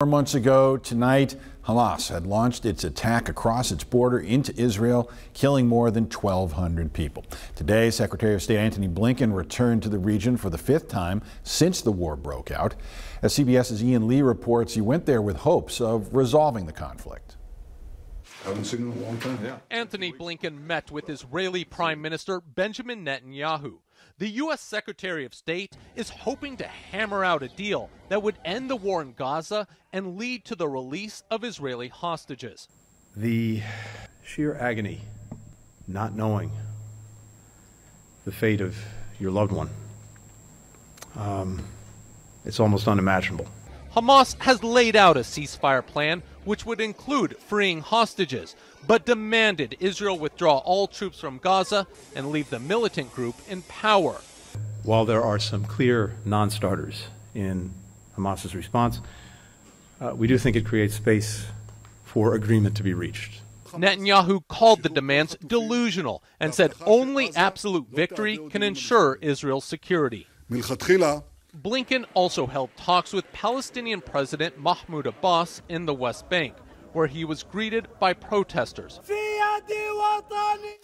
4 months ago tonight, Hamas had launched its attack across its border into Israel, killing more than 1,200 people. Today, Secretary of State Antony Blinken returned to the region for the 5th time since the war broke out. As CBS's Ian Lee reports, he went there with hopes of resolving the conflict. Haven't seen him in a long time. Yeah. Antony Blinken met with Israeli Prime Minister Benjamin Netanyahu. The U.S. Secretary of State is hoping to hammer out a deal that would end the war in Gaza and lead to the release of Israeli hostages. The sheer agony, not knowing the fate of your loved one, it's almost unimaginable. Hamas has laid out a ceasefire plan which would include freeing hostages, but demanded Israel withdraw all troops from Gaza and leave the militant group in power. While there are some clear non-starters in Hamas's response, we do think it creates space for agreement to be reached. Netanyahu called the demands delusional and said only absolute victory can ensure Israel's security. Blinken also held talks with Palestinian President Mahmoud Abbas in the West Bank, where he was greeted by protesters.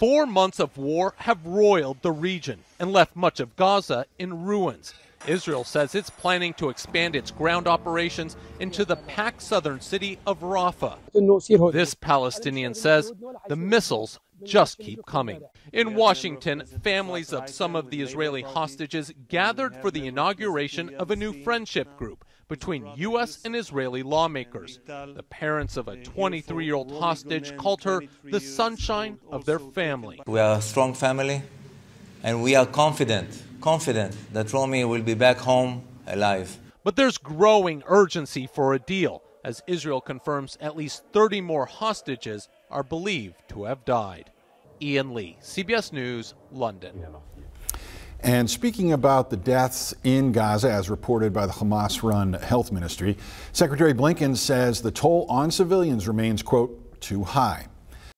4 months of war have roiled the region and left much of Gaza in ruins. Israel says it's planning to expand its ground operations into the packed southern city of Rafah. This Palestinian says the missiles just keep coming. In Washington, families of some of the Israeli hostages gathered for the inauguration of a new friendship group between U.S. and Israeli lawmakers. The parents of a 23-year-old hostage called her the sunshine of their family. We are a strong family, and we are confident that Romy will be back home alive. But there's growing urgency for a deal, as Israel confirms at least 30 more hostages are believed to have died. Ian Lee, CBS News, London. And speaking about the deaths in Gaza, as reported by the Hamas-run health ministry, Secretary Blinken says the toll on civilians remains, quote, too high.